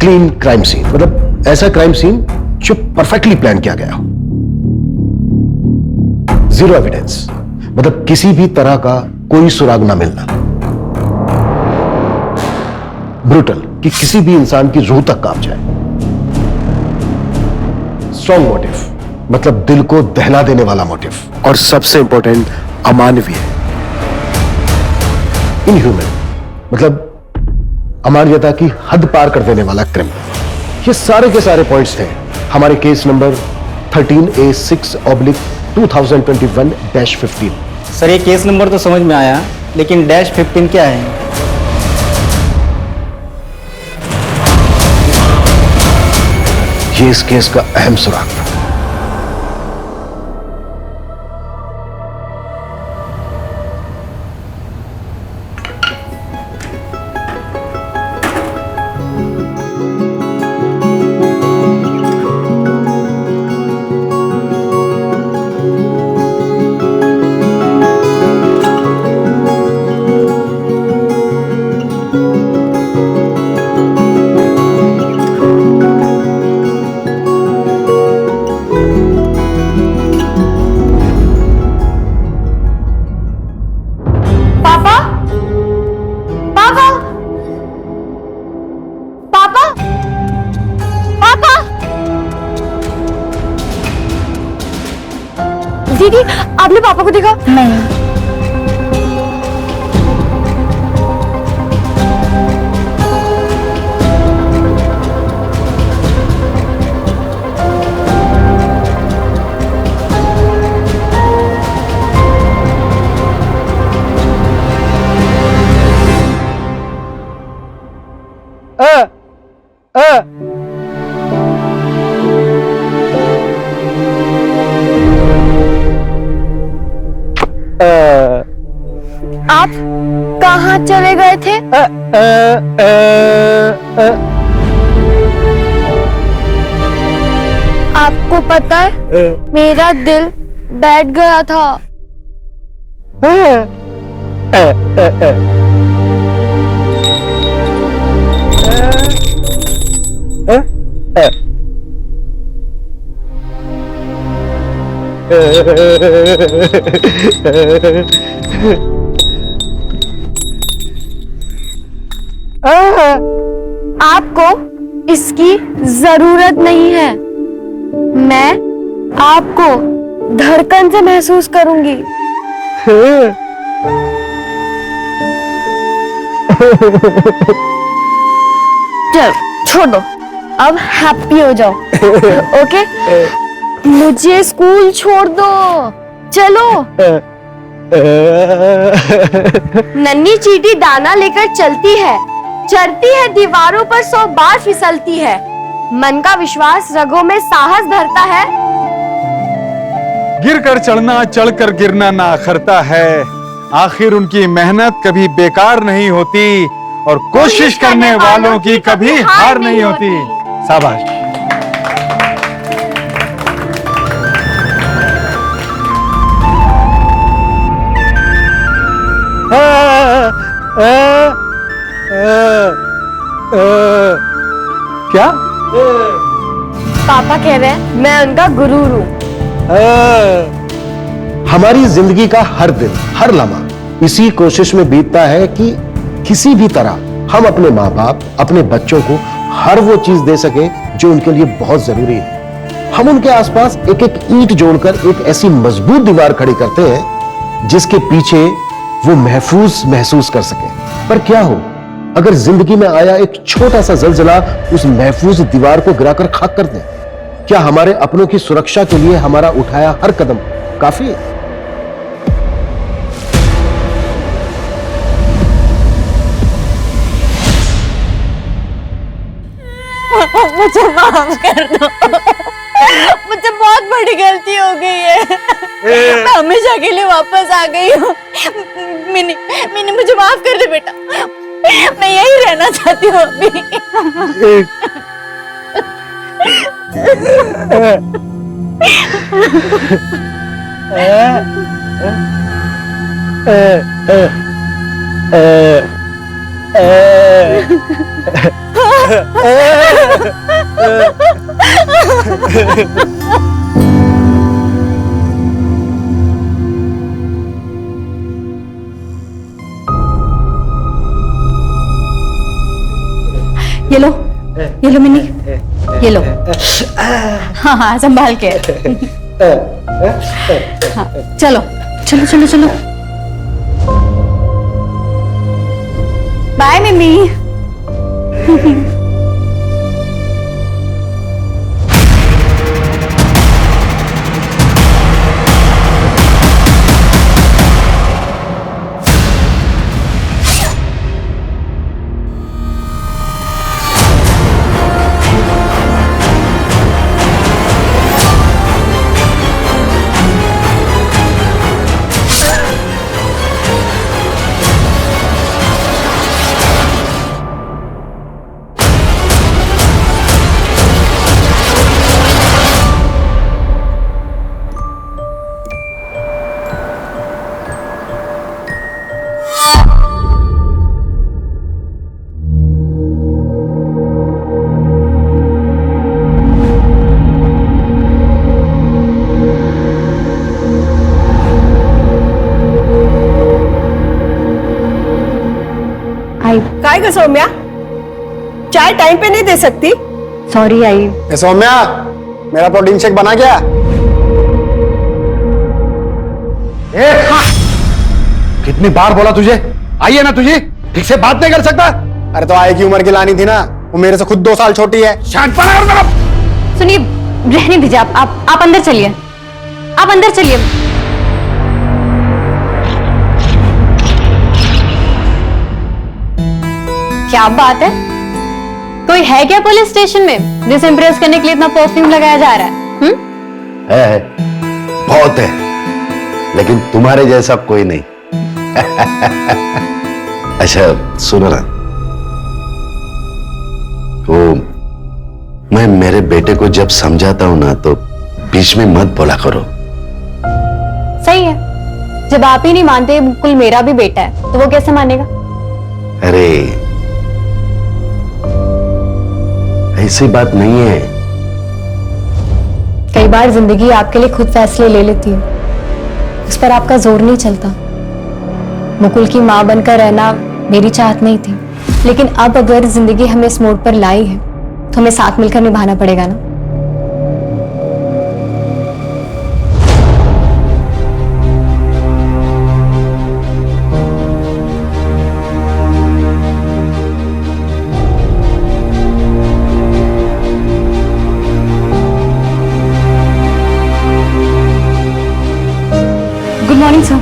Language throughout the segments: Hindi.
क्लीन क्राइम सीन, मतलब ऐसा क्राइम सीन जो परफेक्टली प्लान किया गया हो। जीरो एविडेंस, मतलब किसी भी तरह का कोई सुराग ना मिलना। ब्रूटल, कि किसी भी इंसान की रूह तक कांप जाए। स्ट्रॉन्ग मोटिव, मतलब दिल को दहला देने वाला मोटिव। और सबसे इंपॉर्टेंट, अमानवीय, इनह्यूमन, मतलब अमानवीयता की हद पार कर देने वाला क्रिमिनल। ये सारे के सारे पॉइंट्स थे हमारे केस नंबर 13A6/2021-15। सर ये केस नंबर तो समझ में आया, लेकिन -15 क्या है? ये इस केस का अहम सुराग था। दीदी, आपने पापा को देखा? नहीं। आप कहाँ चले गए थे? आपको पता है, मेरा दिल बैठ गया था। आपको इसकी जरूरत नहीं है। मैं आपको धड़कन से महसूस करूंगी। चल छोड़ दो, अब हैप्पी हो जाओ। ओके, मुझे स्कूल छोड़ दो, चलो। नन्ही चींटी दाना लेकर चलती है, चढ़ती है दीवारों पर 100 बार फिसलती है, मन का विश्वास रगों में साहस धरता है। गिर कर चढ़ना, चढ़कर गिरना ना अखरता है, आखिर उनकी मेहनत कभी बेकार नहीं होती और कोशिश करने वालों की कभी हार नहीं होती। शाबाश। क्या? पापा कह रहे हैं मैं उनका गुरु हूँ। हमारी जिंदगी का हर दिन, हर लम्हा इसी कोशिश में बीतता है कि किसी भी तरह हम अपने माँ बाप, अपने बच्चों को हर वो चीज दे सके जो उनके लिए बहुत जरूरी है। हम उनके आसपास एक एक ईंट जोड़कर एक ऐसी मजबूत दीवार खड़ी करते हैं जिसके पीछे वो महफूज महसूस कर सके। पर क्या हो अगर जिंदगी में आया एक छोटा सा जलजला उस महफूज दीवार को गिराकर खाक कर दे? क्या हमारे अपनों की सुरक्षा के लिए हमारा उठाया हर कदम काफी है? मुझे माफ कर दो, मुझे बहुत बड़ी गलती हो गई है। मैं हमेशा के लिए वापस आ गई हूँ। मिनी मुझे माफ कर दे बेटा, मैं यही रहना चाहती हूँ अभी। ये लो मिनी, ये लो। हाँ हाँ संभाल के। हाँ, चलो चलो चलो चलो। बाय मिमी। काय ग सौम्या, चाय टाइम पे नहीं दे सकती? Sorry I. ए सौम्या, मेरा प्रोटीन शेक बना क्या? कितनी बार बोला तुझे, आइए ना तुझे, ठीक से बात नहीं कर सकता? अरे तो आए की उम्र की लानी थी ना, वो मेरे से खुद 2 साल छोटी है। सुनिए, रहने दीजिए, आप अंदर चलिए, आप अंदर चलिए। क्या बात है, कोई है क्या पुलिस स्टेशन में जिसे इम्प्रेस करने के लिए इतना परफ्यूम लगाया जा रहा है? है, बहुत है, लेकिन तुम्हारे जैसा कोई नहीं। अच्छा सुनो ना, वो मैं मेरे बेटे को जब समझाता हूं ना तो बीच में मत बोला करो। सही है, जब आप ही नहीं मानते बिल्कुल मेरा भी बेटा है तो वो कैसे मानेगा? अरे ऐसी बात नहीं है। कई बार जिंदगी आपके लिए खुद फैसले ले लेती है, उस पर आपका जोर नहीं चलता। मुकुल की मां बनकर रहना मेरी चाहत नहीं थी, लेकिन अब अगर जिंदगी हमें इस मोड़ पर लाई है तो हमें साथ मिलकर निभाना पड़ेगा ना। Good morning sir.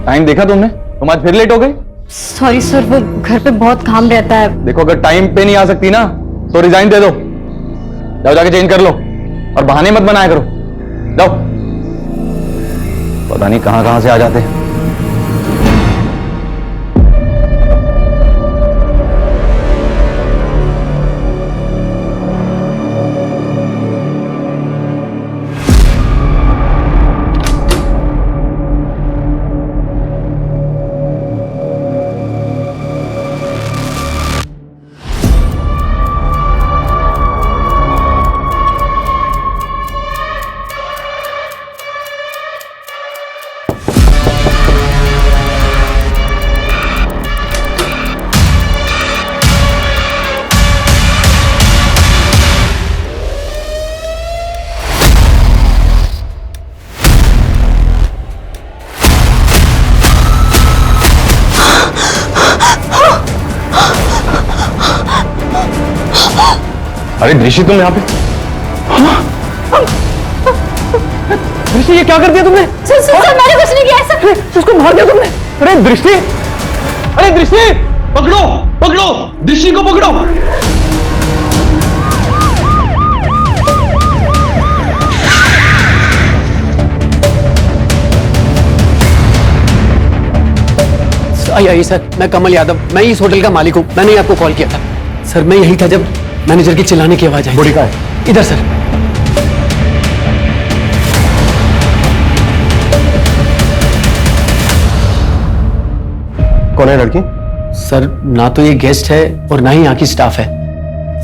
टाइम देखा तुमने? तुम आज फिर लेट हो गई। सॉरी सर, वो घर पे बहुत काम रहता है। देखो अगर टाइम पे नहीं आ सकती ना तो रिजाइन दे दो, जाओ जाके चेंज कर लो और बहाने मत बनाया करो। जाओ, पता नहीं कहां कहां से आ जाते। अरे दृष्टि, तुम यहाँ पे? दृष्टि, ये क्या कर दिया तुमने? सर मैंने कुछ नहीं किया ऐसा। उसको मार दिया तुमने? अरे दृष्टि, अरे दृष्टि, पकड़ो पकड़ो, दृष्टि को पकड़ो। आइए सर, मैं कमल यादव, मैं इस होटल का मालिक हूँ। मैंने आपको कॉल किया था सर। मैं यही था जब मैनेजर की चिल्लाने की आवाज आई। बॉडी कहाँ है? इधर सर। कौन है लड़की? सर ना तो ये गेस्ट है और ना ही यहाँ की स्टाफ है।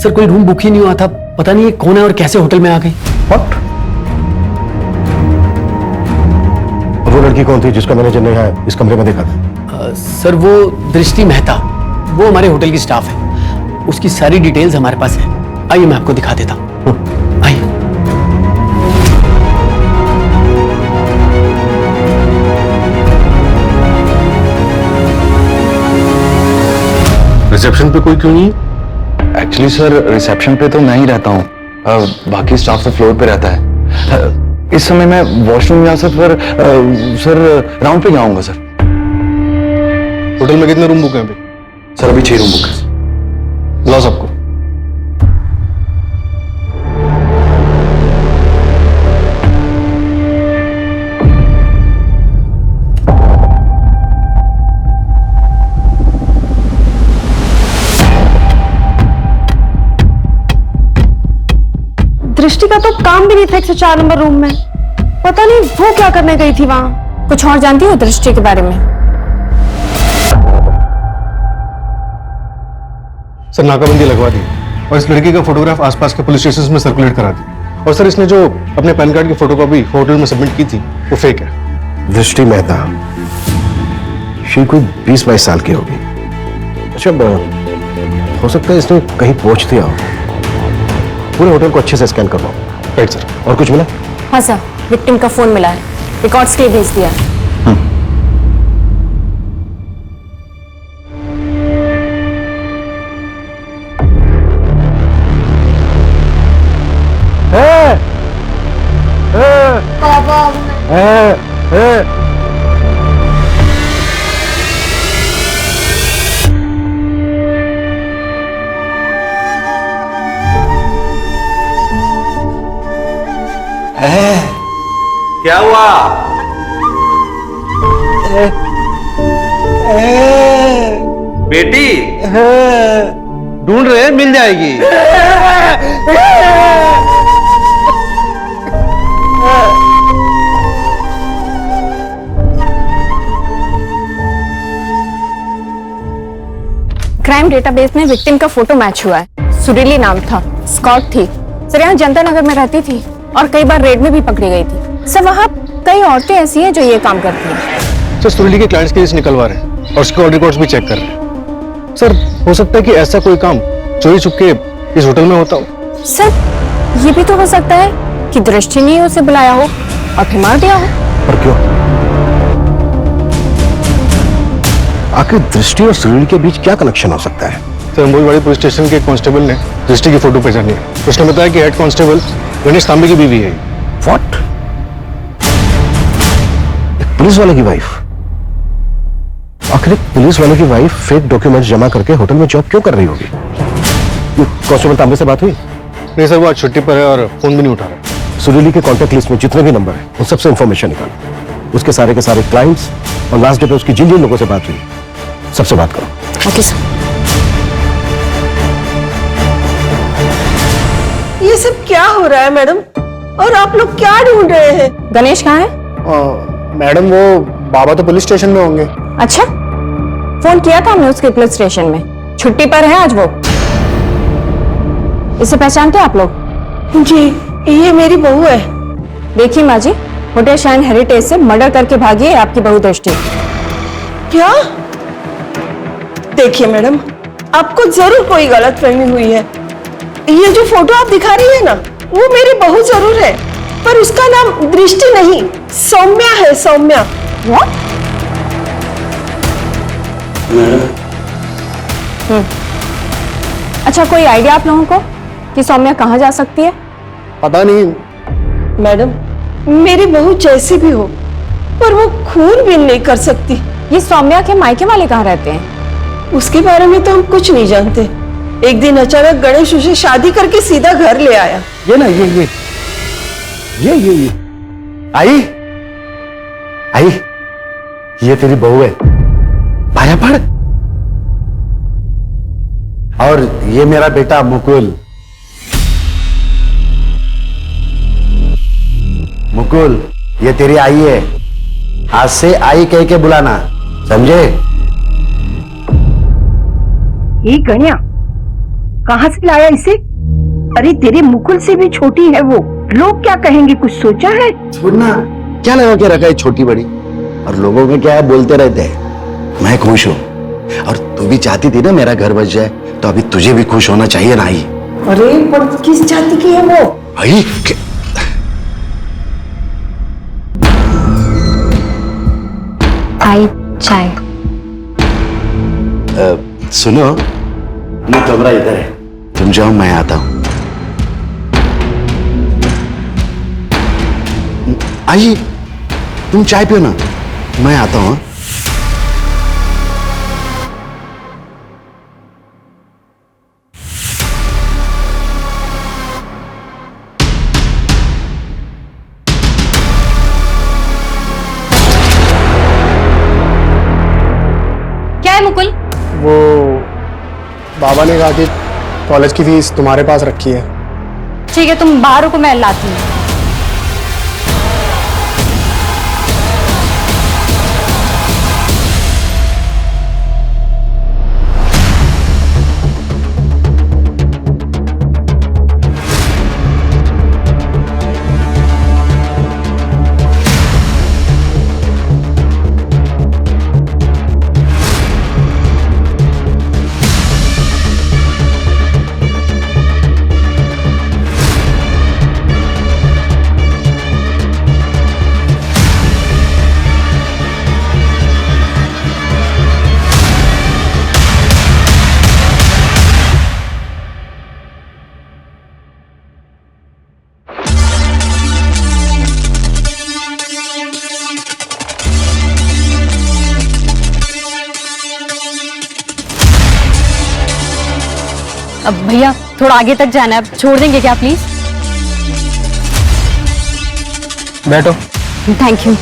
सर कोई रूम बुक ही नहीं हुआ था, पता नहीं ये कौन है और कैसे होटल में आ गई। What? वो लड़की कौन थी जिसका मैनेजर ने यहाँ इस कमरे में देखा था? सर वो दृष्टि मेहता, वो हमारे होटल की स्टाफ है, उसकी सारी डिटेल्स हमारे पास है। आइए मैं आपको दिखा देता हूँ, आइए। रिसेप्शन पे कोई क्यों नहीं है? एक्चुअली सर रिसेप्शन पे तो मैं ही रहता हूँ, बाकी स्टाफ तो फ्लोर पे रहता है। इस समय मैं वॉशरूम या सर राउंड पे जाऊंगा सर। होटल में कितने रूम बुक हैं अभी? सर अभी 6 रूम बुक है। बुलाओ सबको। दृष्टि का तो काम भी नहीं था 104 नंबर रूम में। पता नहीं वो क्या करने गई थी वहां। कुछ और जानती हो दृष्टि के बारे में? सर नाकाबंदी लगवा दी और इस लड़की का फोटोग्राफ आसपास के पुलिस स्टेशन में सर्कुलेट करा दी। और सर इसने जो अपने पैन कार्ड की फोटोकॉपी होटल में सबमिट की थी वो फेक है। दृष्टि मेहता, शी कोई 20-22 साल की होगी। अच्छा, हो सकता है इसने कहीं पहुंच दिया हो। पूरे होटल को अच्छे से स्कैन करवाओ। Right sir. और कुछ मिला? हाँ सर, विक्टिम का फोन मिला है, रिकॉर्ड्स के लिए भेज दिया है। क्या हुआ? बेटी ढूंढ रहे हैं, मिल जाएगी। क्राइम डेटाबेस में विक्टिम का फोटो मैच हुआ है। सुरीली नाम था, स्कॉट थी। सर यहाँ जनता नगर में रहती थी और कई बार रेड में भी पकड़ी गई थी। सर वहाँ कई औरतें ऐसी हैं जो ये काम करती हैं। सर सुरीली के क्लाइंट्स के लिस्ट निकलवा रहे हैं और उसके कॉल रिकॉर्ड्स भी चेक कर रहे हैं। सर हो सकता है कि ऐसा कोई काम चोरी छुपके इस होटल में होता हो। सर ये भी तो हो सकता है कि दृष्टि ने उसे बुलाया हो और फिर मार दिया हो। पर क्यों? आखिर दृष्टि और सुरील के बीच क्या कनेक्शन हो सकता है? सर अंबोईवाड़ी पुलिस स्टेशन के एक कांस्टेबल ने दृष्टि की फोटो पहचानी है। उसने बताया कि हेड कांस्टेबल गणेश तांबे की बीवी है। व्हाट? एक पुलिस वाले की वाइफ? आखिर एक पुलिस वाले की वाइफ फेक डॉक्यूमेंट्स जमा करके होटल में जॉब क्यों कर रही होगी? कांस्टेबल तांबे से बात हुई? नहीं सर, वो आज छुट्टी पर है और फोन भी नहीं उठा रहा। सुरीली के कॉन्टैक्ट लिस्ट में जितने भी नंबर है उन सबसे इंफॉर्मेशन निकालो। उसके सारे के सारे क्लाइंट्स और लास्ट डे पे उसकी जिन जिन लोगों से बात हुई सबसे बात करो। Okay sir. ये सब क्या हो रहा है मैडम? और आप लोग क्या ढूंढ रहे हैं? गणेश कहाँ है? मैडम वो बाबा तो पुलिस स्टेशन में होंगे। अच्छा, फोन किया था हमने उसके पुलिस स्टेशन में। छुट्टी पर है आज वो। इसे पहचानते हैं आप लोग? जी, ये मेरी बहू है। देखिए माँ जी, होटल शाइन हेरिटेज से मर्डर करके भागी है आपकी बहू दृष्टि। क्या? देखिए मैडम, आपको जरूर कोई गलतफहमी हुई है। ये जो फोटो आप दिखा रही है ना, वो मेरी बहू जरूर है, पर उसका नाम दृष्टि नहीं, सौम्या है। सौम्या। What? अच्छा, कोई आइडिया आप लोगों को कि सौम्या कहाँ जा सकती है? पता नहीं मैडम, मेरी बहू जैसी भी हो, पर वो खून भी नहीं कर सकती। ये सौम्या के मायके वाले कहाँ रहते हैं? उसके बारे में तो हम कुछ नहीं जानते। एक दिन अचानक गणेश उसे शादी करके सीधा घर ले आया। ये ना ये आई आई, ये तेरी बहू है, पाया पड़। और ये मेरा बेटा मुकुल। मुकुल, ये तेरी आई है। आज से आई कह के बुलाना, समझे? ये गणिया, कहाँ से लाया इसे? अरे तेरे मुकुल से भी छोटी है वो, लोग क्या कहेंगे, कुछ सोचा है? छोड़ना, क्या लगा के रखा है छोटी बड़ी, और लोगों में क्या है बोलते रहते हैं। मैं खुश हूँ, और तू भी चाहती थी ना मेरा घर बच जाए, तो अभी तुझे भी खुश होना चाहिए ना। आई अरे पर किस जाति की है वो? आई आई चाय। सुनो, ये कमरा इधर है, तुम जाओ मैं आता हूं। आइए, तुम चाय पियो ना, मैं आता हूं। क्या है मुकुल? वो बाबा ने कहा कि कॉलेज की फीस तुम्हारे पास रखी है। ठीक है, तुम बाहर रुको, मैं लाती हूँ। अब भैया थोड़ा आगे तक जाना है, अब छोड़ देंगे क्या प्लीज? बैठो। Thank you.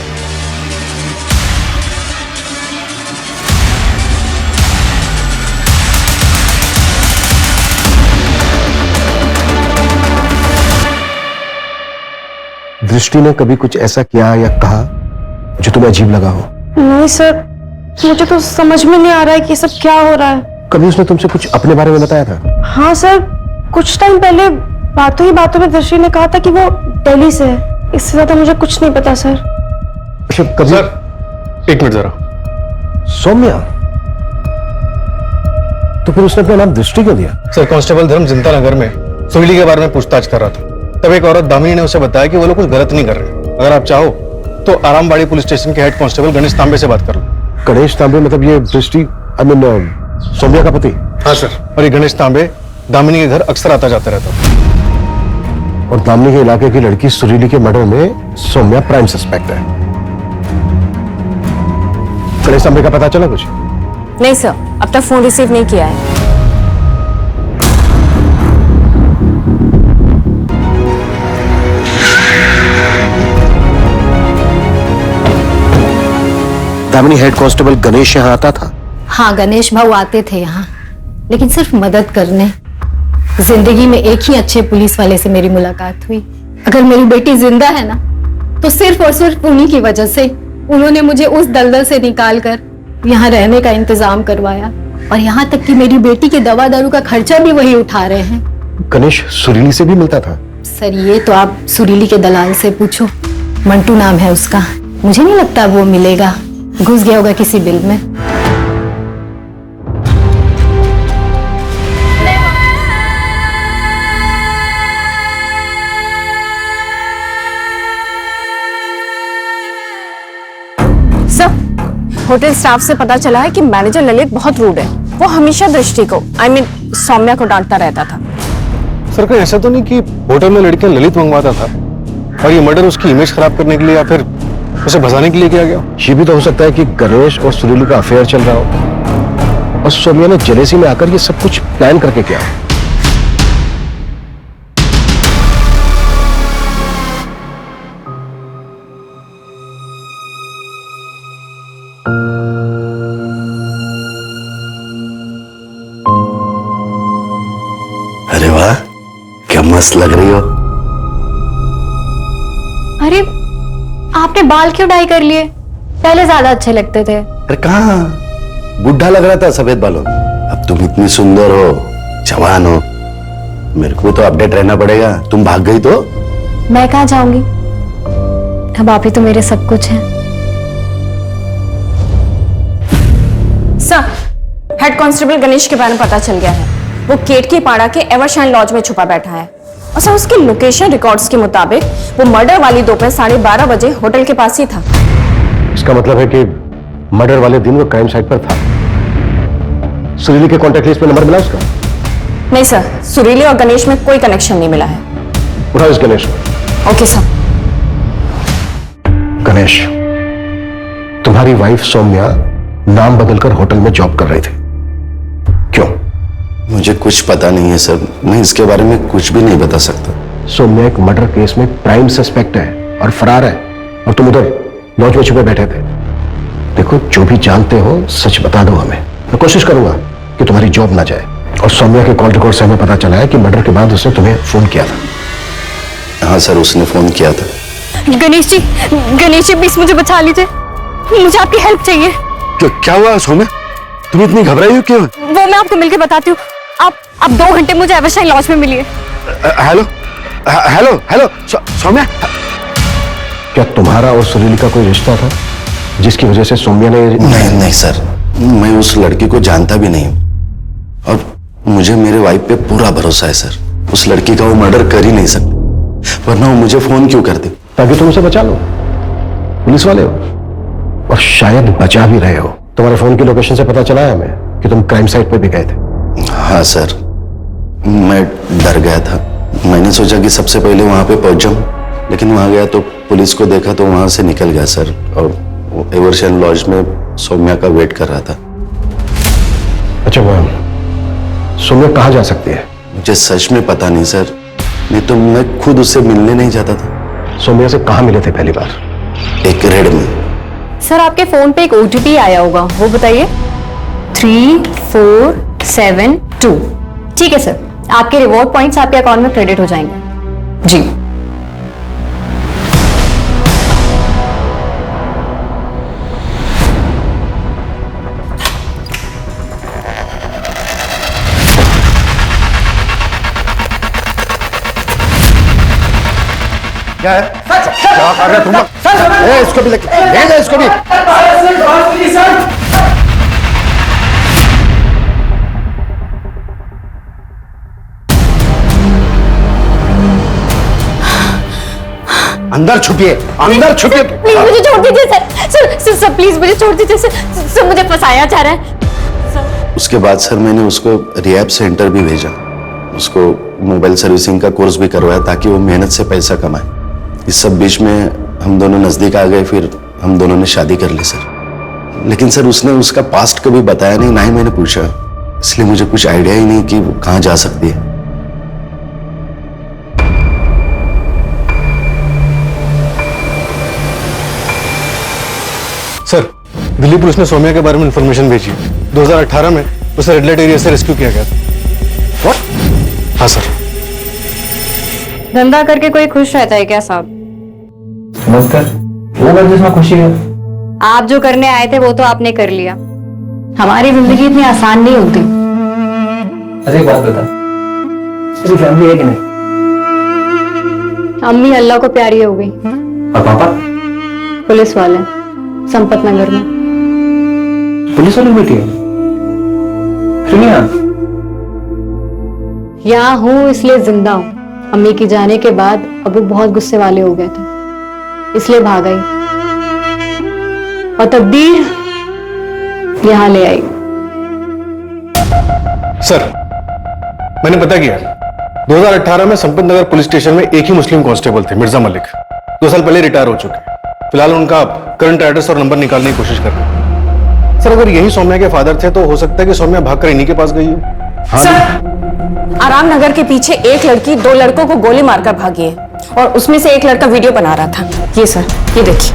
दृष्टि ने कभी कुछ ऐसा किया या कहा जो तुम्हें अजीब लगा हो? नहीं सर, मुझे तो समझ में नहीं आ रहा है कि सब क्या हो रहा है। कभी उसने तुमसे कुछ अपने बारे में बताया था? हाँ सर, कुछ टाइम पहले बातों ही बातों में दृष्टि ने कहा था कि वो दिल्ली से है। इससे ज्यादा मुझे कुछ नहीं पता सर। अच्छा, कभी सर एक मिनट जरा। सौम्या, तो फिर उसने अपना नाम दृष्टि क्यों दिया? सर कांस्टेबल धर्म जनता नगर में सुरीली के बारे में पूछताछ कर रहा था, तब एक औरत दामिनी ने उसे बताया कि वो लोग कुछ गलत नहीं कर रहे। अगर आप चाहो तो आरामबाड़ी पुलिस स्टेशन के हेड कांस्टेबल गणेश तांबे से बात कर लो। गणेश तांबे मतलब ये दृष्टि, आई मीन सौम्या का पति? हाँ सर, और ये गणेश तांबे दामिनी के घर अक्सर आता जाता रहता था। और दामिनी के इलाके की लड़की सुरीली के मर्डर में सौम्या प्राइम सस्पेक्ट है। गणेश तांबे का पता चला कुछ? नहीं सर, अब तक फोन रिसीव नहीं किया है। दामिनी हेड कांस्टेबल गणेश यहाँ आता था? हाँ, गणेश भाऊ आते थे यहाँ, लेकिन सिर्फ मदद करने। जिंदगी में एक ही अच्छे पुलिस वाले से मेरी मुलाकात हुई। अगर मेरी बेटी जिंदा है ना, तो सिर्फ और सिर्फ उन्हीं की वजह से। उन्होंने मुझे उस दलदल से निकाल कर यहाँ रहने का इंतजाम करवाया, और यहाँ तक कि मेरी बेटी के दवा दारू का खर्चा भी वही उठा रहे हैं। गणेश सुरीली से भी मिलता था? सर ये तो आप सुरीली के दलाल से पूछो, मंटू नाम है उसका। मुझे नहीं लगता वो मिलेगा, घुस गया होगा किसी बिल में। सर, होटल स्टाफ से पता चला है कि मैनेजर ललित बहुत रूड है। वो हमेशा दृष्टि को, आई मीन सौम्या को डांटता रहता था। सर कहीं ऐसा तो नहीं कि होटल में लड़कियां ललित मंगवाता था और ये मर्डर उसकी इमेज खराब करने के लिए या फिर उसे भगाने के लिए किया गया? ये भी तो हो सकता है कि गणेश और सुरीली का अफेयर चल रहा हो और सौम्या ने जेलेसी में आकर ये सब कुछ प्लान करके किया। अरे वाह, क्या मस्त लग रही हो। अरे आपने बाल क्यों डाई कर लिए? पहले ज्यादा अच्छे लगते थे। अरे कहाँ, बुढ़ा लग रहा था सफेद बालों में। अब तुम इतनी सुंदर हो, जवान हो, मेरे को तो अपडेट रहना पड़ेगा। तुम भाग गई तो? मैं कहाँ जाऊंगी, अब आप ही तो मेरे सब कुछ हैं। सर, हेड कांस्टेबल गणेश के बारे में पता चल गया है। वो केटकी पाड़ा के एवरशाइन लॉज में छुपा बैठा है। और सर, उसके लोकेशन रिकॉर्ड्स के मुताबिक वो मर्डर वाली दोपहर 12:30 बजे होटल के पास ही था। इसका मतलब है कि मर्डर वाले दिन वो क्राइम साइट पर था। सुरीली के कॉन्टैक्ट लिस्ट में नंबर मिला उसका? नहीं सर, सुरीली और गणेश में कोई कनेक्शन नहीं मिला है। उठाओ इस गणेश को। Okay sir. गणेश, तुम्हारी वाइफ सौम्या नाम बदलकर होटल में जॉब कर रही थी, क्यों? मुझे कुछ पता नहीं है सर, मैं इसके बारे में कुछ भी नहीं बता सकता। सौम्या एक मर्डर केस में प्राइम सस्पेक्ट है और फरार है, और तुम उधर लॉज में छुपे बैठे थे। देखो, जो भी जानते हो सच बता दो हमें। मैं कोशिश करूंगा कि तुम्हारी जॉब ना जाए। और सौम्या के कॉल रिकॉर्ड से हमें पता चला है कि मर्डर के बाद उसने तुम्हें फोन किया था। हाँ सर, उसने फोन किया था। गणेश जी प्लीज मुझे बचा लीजिए, मुझे आपकी हेल्प चाहिए। क्या हुआ सौम्या? तुम इतनी घबराई हो क्यों? वो मैं आपको मिलकर बताती हूँ। आप 2 घंटे मुझे एवरशाइन लॉज में मिलिए। हेलो हेलो हेलो सौम्या, क्या तुम्हारा और सुरीली का कोई रिश्ता था जिसकी वजह से सौम्या ने? नहीं सर, मैं उस लड़की को जानता भी नहीं हूँ, और मुझे मेरे वाइफ पे पूरा भरोसा है सर। उस लड़की का वो मर्डर कर ही नहीं सकती, वरना वो मुझे फोन क्यों करती? ताकि तुम उसे बचा लो। पुलिस वाले हो और शायद बचा भी रहे हो। तुम्हारे फोन की लोकेशन से पता चला है हमें कि तुम क्राइम साइट पे भी गए थे। हाँ सर, मैं डर गया था। मैंने सोचा कि सबसे पहले वहां पे पहुंच जाऊं, लेकिन वहां गया तो पुलिस को देखा तो वहां से निकल गया सर, और एवरशाइन लॉज में सौम्या का वेट कर रहा था। अच्छा, वो सौम्या कहाँ जा सकती है? मुझे सच में पता नहीं सर, नहीं तो मैं खुद उससे मिलने नहीं जाता था। सौम्या से कहाँ मिले थे पहली बार? एक रेड में। सर, आपके फोन पे एक OTP आया होगा, वो बताइए। 3472। ठीक है सर, आपके रिवॉर्ड पॉइंट्स आपके अकाउंट में क्रेडिट हो जाएंगे। जी। क्या है? क्या कर रहे तुम लोग? इसको भी ले जा, इसको भी। अंदर छुपिए, अंदर छुपिए। प्लीज मुझे छोड़ दीजिए सर, प्लीज मुझे छोड़ दीजिए सर, मुझे फंसाया जा रहा है। उसके बाद सर मैंने उसको रिहैब सेंटर भी भेजा, उसको मोबाइल सर्विसिंग का कोर्स भी करवाया ताकि वो मेहनत से पैसा कमाए। इस सब बीच में हम दोनों नजदीक आ गए, फिर हम दोनों ने शादी कर ली सर। लेकिन सर उसने उसका पास्ट कभी बताया नहीं, ना ही मैंने पूछा, इसलिए मुझे कुछ आइडिया ही नहीं कि वो कहाँ जा सकती है। सर, दिल्ली पुलिस ने सौम्या के बारे में इंफॉर्मेशन भेजी है। 2018 में उसे रेड लाइट एरिया से रेस्क्यू किया गया था। What? हाँ सर। धंधा करके कोई खुश रहता है क्या साहब? नमस्कार। वो बात जिसमें खुशी है। आप जो करने आए थे वो तो आपने कर लिया। हमारी जिंदगी इतनी आसान नहीं होती। अरे एक बात बता, तेरी फैमिली है कि नहीं? अम्मी अल्लाह को प्यारी हो गई। और पापा? पुलिस वाले संपत नगर में। पुलिस वाली बेटी है? फिर नहीं यहाँ? यहाँ हूँ इसलिए जिंदा हूँ। अम्मी की जाने के बाद अबू बहुत गुस्से वाले हो गए थे, इसलिए भाग आई और तकदीर यहाँ ले आई। सर, मैंने पता किया, 2018 में संपत नगर पुलिस स्टेशन में एक ही मुस्लिम कांस्टेबल थे, मिर्जा मलिक। 2 साल पहले रिटायर हो चुके हैं। फिलहाल उनका करंट एड्रेस और नंबर निकालने की कोशिश कर रहे हैं। सर, अगर यही सौम्या के फादर थे तो हो सकता है कि सौम्या भागकर इन्हीं के पास गई हो। हाँ, सर, आराम नगर के पीछे एक लड़की 2 लड़कों को गोली मारकर भागी है, और उसमें से एक लड़का वीडियो बना रहा था। ये सर, ये देखिए।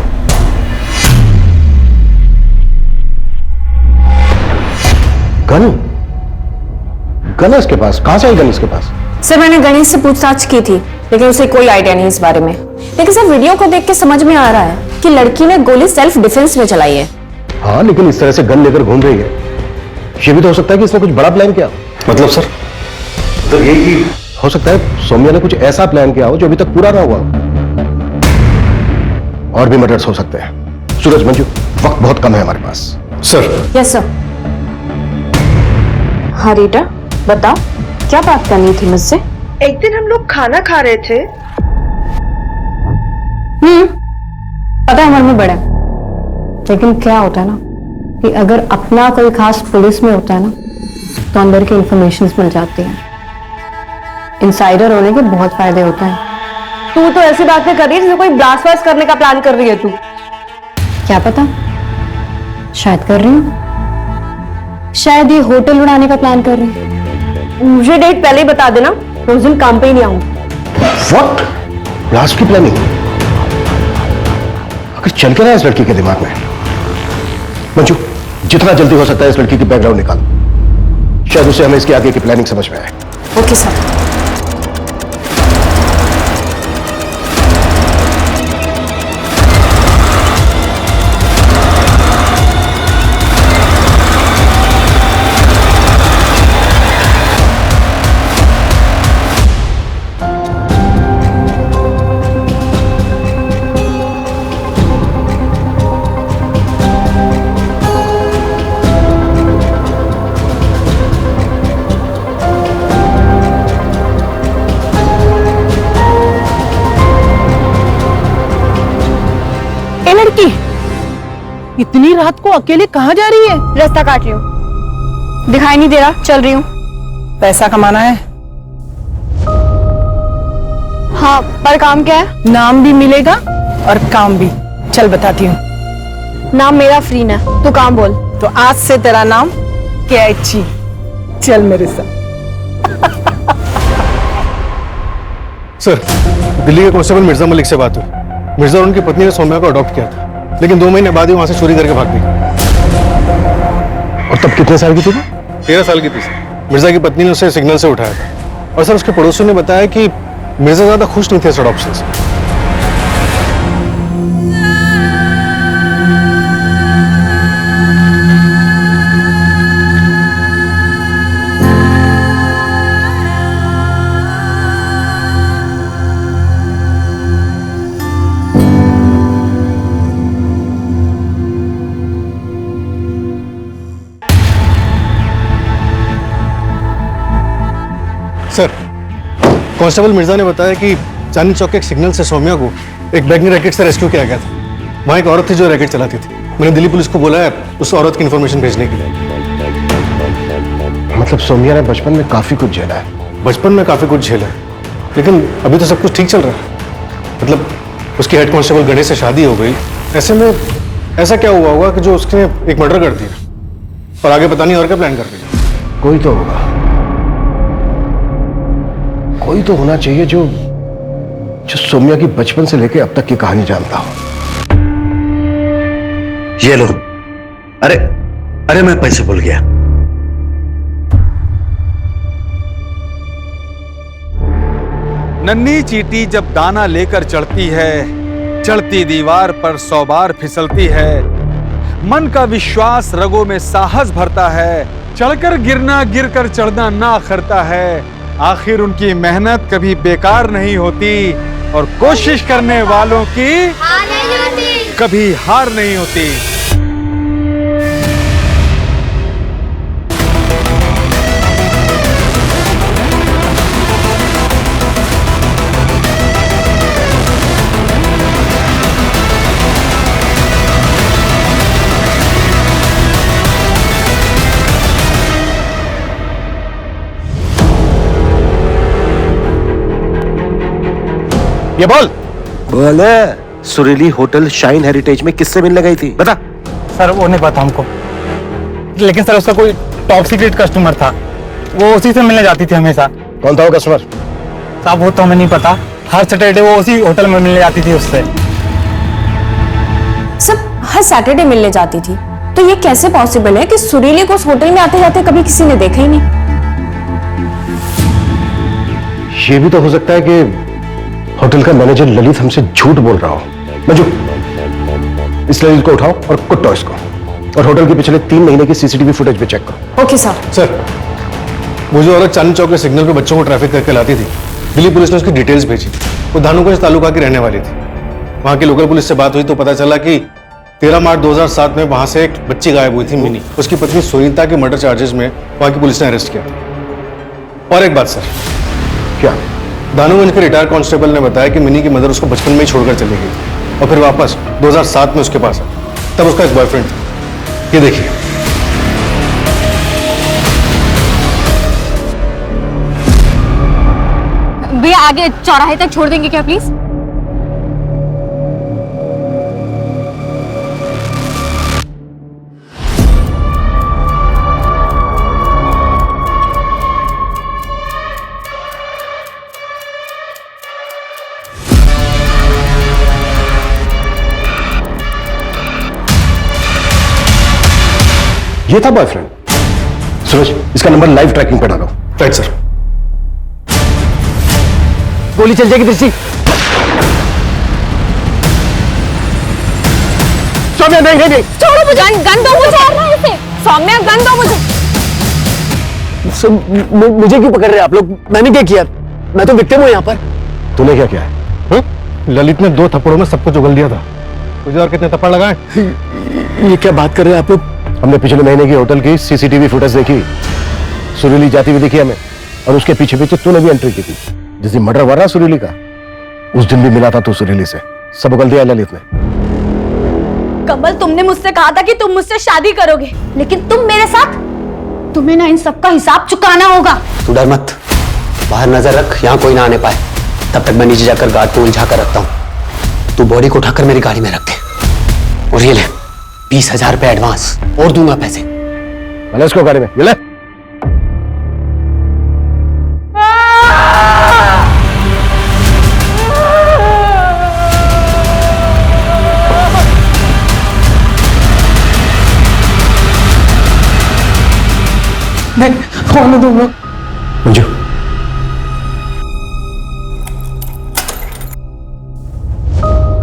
गन? गन है इसके पास? कहां से आई गन इसके पास? सर, मैंने गणेश से पूछताछ की थी, लेकिन उसे कोई आइडिया नहीं इस बारे में। लेकिन सर, वीडियो को देख के समझ में आ रहा है कि लड़की ने गोली सेल्फ डिफेंस में चलाई है। हाँ, लेकिन इस तरह से गन लेकर घूम रही है, ये भी तो हो सकता है कि इसने कुछ बड़ा प्लान किया। मतलब सर? तो यही हो सकता है सौम्या ने कुछ ऐसा प्लान किया हो जो अभी तक पूरा ना हुआ हो। और भी मर्डर्स हो सकते हैं। सूरज, मंजू, वक्त बहुत कम है हमारे पास। सर। Yes sir. हाँ रीटा, बताओ क्या बात करनी थी मुझसे? एक दिन हम लोग खाना खा रहे थे। पता है उम्र में बड़ा, लेकिन क्या होता है ना कि अगर अपना कोई खास पुलिस में होता है ना तो अंदर की इंफॉर्मेशन मिल जाती है। इनसाइडर होने के बहुत फायदे होते हैं। तू तो ऐसी बातें कर रही है जैसे कोई ब्लास्ट वास्ट करने का प्लान कर रही है तू। क्या पता, शायद कर रही हूँ। शायद ये होटल उड़ाने का प्लान कर रही हूँ। मुझे डेट पहले ही बता देना, तो उस दिन काम पे ही नहीं आऊंगी। व्हाट? ब्लास्ट की प्लानिंग? अगर चल के रहा है इस लड़की के दिमाग में। मंजू, जितना जल्दी हो सकता है इस लड़की की बैकग्राउंड निकालो, शायद उसे हमें इसकी आगे की प्लानिंग समझ में आए। Okay sir. लड़की इतनी रात को अकेले कहाँ जा रही है? रास्ता काट रही हूँ, दिखाई नहीं दे रहा, चल रही हूँ। पैसा कमाना है। हाँ, पर काम क्या है? नाम भी मिलेगा और काम भी। चल बताती हूँ। नाम मेरा फ्रीन है, तू काम बोल। तो आज से तेरा नाम कैची। चल मेरे साथ। सर, दिल्ली के कांस्टेबल मिर्जा मलिक से बात हुई। मिर्जा और उनकी पत्नी ने सौम्या को अडॉप्ट किया था, लेकिन 2 महीने बाद ही वहां से चोरी करके भाग गई। और तब कितने साल की थी? 13 साल की थी सर। मिर्जा की पत्नी ने उसे सिग्नल से उठाया था। और सर, उसके पड़ोसियों ने बताया कि मिर्जा ज्यादा खुश नहीं थे इस अडॉप्शन से। सर, कांस्टेबल मिर्जा ने बताया कि चांदनी चौक के एक सिग्नल से सौम्या को एक बैगनी रैकेट से रेस्क्यू किया गया था। वहां एक औरत थी जो रैकेट चलाती थी। मैंने दिल्ली पुलिस को बोला है उस औरत की इन्फॉर्मेशन भेजने के लिए। मतलब सौम्या ने बचपन में काफी कुछ झेला है। बचपन में काफी कुछ झेला है, लेकिन अभी तो सब कुछ ठीक चल रहा है। मतलब उसकी हेड कांस्टेबल गणेश से शादी हो गई। ऐसे में ऐसा क्या हुआ होगा कि जो उसने एक मर्डर कर दिया और आगे पता नहीं और क्या प्लान कर रही है। कोई तो होगा, कोई तो होना चाहिए जो सौम्या की बचपन से लेकर अब तक की कहानी जानता हो। ये लो। अरे अरे, मैं पैसे भूल गया। नन्ही चींटी जब दाना लेकर चढ़ती है, चढ़ती दीवार पर 100 बार फिसलती है। मन का विश्वास रगों में साहस भरता है, चढ़कर गिरना गिरकर चढ़ना ना अखरता है। आखिर उनकी मेहनत कभी बेकार नहीं होती और कोशिश करने वालों की कभी हार नहीं होती। ये बोल। बोले, सुरीली होटल शाइन हेरिटेज में किससे मिलने गई थी? बता। सर वो नहीं पता हमको, लेकिन सर उसका कोई टॉप सीक्रेट कस्टमर था, वो उसी से मिलने जाती थी हमेशा। कौन था वो कस्टमर? साहब वो तो हमें नहीं पता, हर सैटरडे वो उसी होटल में मिलने जाती थी उससे। सब हर सैटरडे मिलने जाती थी, तो ये कैसे पॉसिबल है कि सुरीली को उस होटल में आते जाते कभी किसी ने देखा ही नहीं? ये भी तो हो सकता है कि होटल का मैनेजर ललित हमसे झूठ बोल रहा हो। मंजू, इस ललित को उठाओ और कुटो इसको, और होटल के पिछले 3 महीने की सीसीटीवी फुटेज भी चेक करो। Okay sir. सर, वो जो औरत चांदनी चौक के सिग्नल पे बच्चों को ट्रैफिक करके लाती थी, दिल्ली पुलिस ने उसकी डिटेल्स भेजी। वो धानुगंज तालुका की रहने वाली थी। वहां की लोकल पुलिस से बात हुई तो पता चला कि 13 मार्च 2007 में वहां से एक बच्ची गायब हुई थी, मिनी। उसकी पत्नी सुनीता के मर्डर चार्जेस में वहां की पुलिस ने अरेस्ट किया था। और एक बात सर, क्या? धानुगंज के रिटायर्ड कांस्टेबल ने बताया कि मिनी की मदर उसको बचपन में ही छोड़कर चली गई थी और फिर वापस 2007 में उसके पास आई। तब उसका एक बॉयफ्रेंड था। ये देखिए। भैया आगे चौराहे तक छोड़ देंगे क्या प्लीज? ये था बॉयफ्रेंड। सूरज, इसका नंबर लाइव ट्रैकिंग पे डालो। Right sir. गोली चल जाएगी दृष्टि। सौम्या नहीं। छोड़ो मुझे, गन दो मुझे। सौम्या गन दो मुझे। मुझे क्यों पकड़ रहे हैं आप लोग? मैंने क्या किया? मैं तो विक्टिम हूं यहाँ पर। तूने क्या किया है? ललित ने 2 थप्पड़ों में सब कुछ उगल दिया था। तुझे और कितने थप्पड़ लगाए? ये क्या बात कर रहे हैं आप लोग? हमने पिछले महीने की होटल की सीसीटीवी फुटेज देखी। सुरीली जाती हुई दिखी हमें, और उसके पीछे पीछे तूने भी एंट्री की थी। जिस दिन मर्डर हुआ ना सुरीली का, उस दिन भी मिला था तू सुरीली से। सब उगल दिया ललित ने। कमल, तुमने मुझसे कहा था कि तुम मुझसे शादी करोगे, लेकिन तुम मेरे साथ, तुम्हें ना इन सबका हिसाब चुकाना होगा। तू डर मत, बाहर नजर रख, यहाँ कोई ना आने पाए। तब तक मैं नीचे जाकर गार्ड को उलझा कर रखता हूँ। तू बॉडी को उठाकर मेरी गाड़ी में रख दे। और ये ले 20,000 रुपए एडवांस, और दूंगा पैसे। भले इसको गाड़ी में मिले। नहीं, कौन दूंगा? मंजू,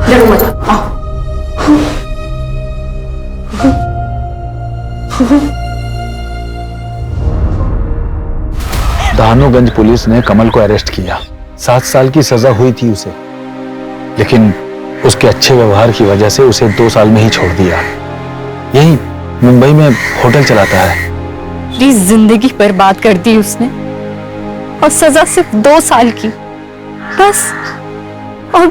डरो मत, आओ। धानुगंज पुलिस ने कमल को अरेस्ट किया। 7 साल की सजा हुई थी उसे, लेकिन उसके अच्छे व्यवहार की वजह से उसे 2 साल में ही छोड़ दिया। यही मुंबई में होटल चलाता है। प्लीज, जिंदगी बर्बाद कर दी उसने, और सजा सिर्फ 2 साल की बस। और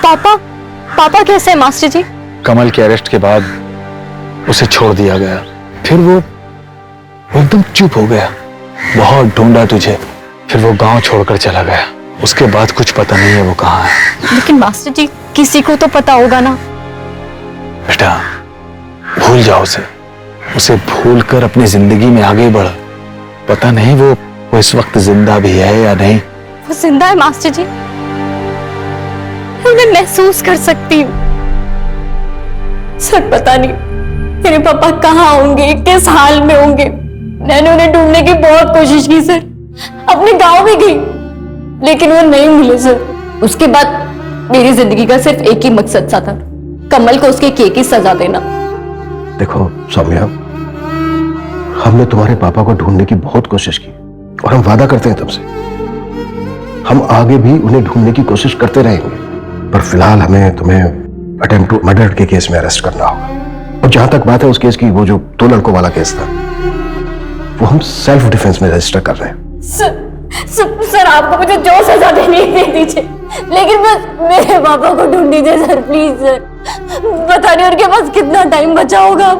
पापा कैसे है मास्टर जी? कमल के अरेस्ट के बाद उसे छोड़ दिया गया। फिर वो एकदम चुप हो गया। बहुत ढूंढा तुझे, फिर वो गांव छोड़कर चला गया। उसके बाद कुछ पता नहीं है वो कहाँ है। लेकिन मास्टर जी, किसी को तो पता होगा ना। बेटा, भूल जाओ उसे भूल कर अपनी जिंदगी में आगे बढ़। पता नहीं वो इस वक्त जिंदा भी है या नहीं। वो जिंदा है मास्टर जी, मैं महसूस कर सकती हूँ। सर, पता नहीं मेरे पापा कहाँ होंगे, किस हाल में होंगे। मैंने उन्हें ढूंढने की बहुत कोशिश की सर, अपने गांव भी गई, लेकिन वो नहीं मिले सर। उसके बाद मेरी जिंदगी का सिर्फ एक ही मकसद सा था, कमल को उसके किए की सजा देना। देखो सौम्या, हमने तुम्हारे पापा को ढूंढने की बहुत कोशिश की, और हम वादा करते हैं तुमसे, हम आगे भी उन्हें ढूंढने की कोशिश करते रहेंगे। पर फिलहाल हमें तुम्हें अटेम्प्ट टू मर्डर के केस में अरेस्ट करना होगा। और जहां तक बात है उस केस की, वो जो 2 लड़कों वाला केस था, वो हम सेल्फ डिफेंस में रजिस्टर कर रहे हैं। सर, आपको मुझे जो सजा देनी है दे दीजिए, लेकिन बस मेरे पापा को ढूंढ दीजिए सर, प्लीज सर। पता नहीं उनके पास कितना टाइम बचा होगा।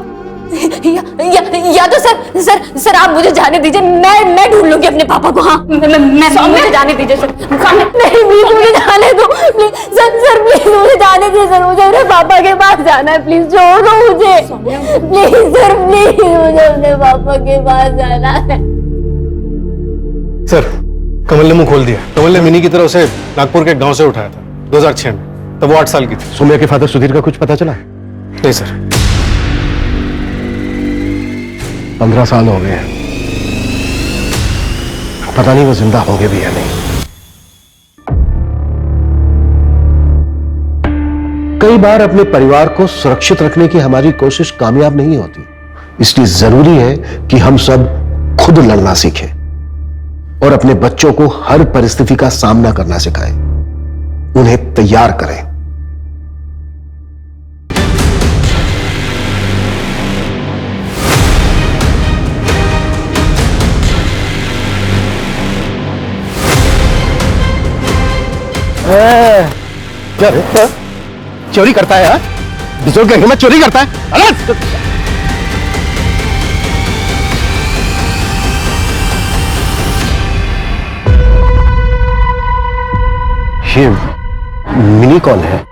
या तो सर आप मुझे जाने दीजिए, मैं ढूंढ लूंगी अपने पापा को। हाँ, मैं मुझे जाने दीजिए सर। नहीं, प्लीज मुझे जाने दो सर, प्लीज मुझे जाने दीजिए सर। मुझे अपने पापा के पास जाना है, प्लीज छोड़ दो मुझे, प्लीज सर, प्लीज मुझे अपने पापा के पास जाना है। सर, कमल ने मुंह खोल दिया। कमल ने मिनी की तरह उसे नागपुर के गांव से उठाया था 2006 में। तब वो 8 साल की थी। सौम्या के फादर सुधीर का कुछ पता चला? नहीं सर। 15 साल हो गए हैं, पता नहीं वो जिंदा होंगे भी या नहीं। कई बार अपने परिवार को सुरक्षित रखने की हमारी कोशिश कामयाब नहीं होती, इसलिए जरूरी है कि हम सब खुद लड़ना सीखें। और अपने बच्चों को हर परिस्थिति का सामना करना सिखाएं, उन्हें तैयार करें। चोरी करता है यार, बिजोड़ के हिम्मत चोरी करता है। अलग ये मिनी कॉल है।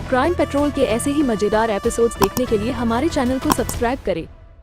क्राइम पेट्रोल के ऐसे ही मजेदार एपिसोड्स देखने के लिए हमारे चैनल को सब्सक्राइब करें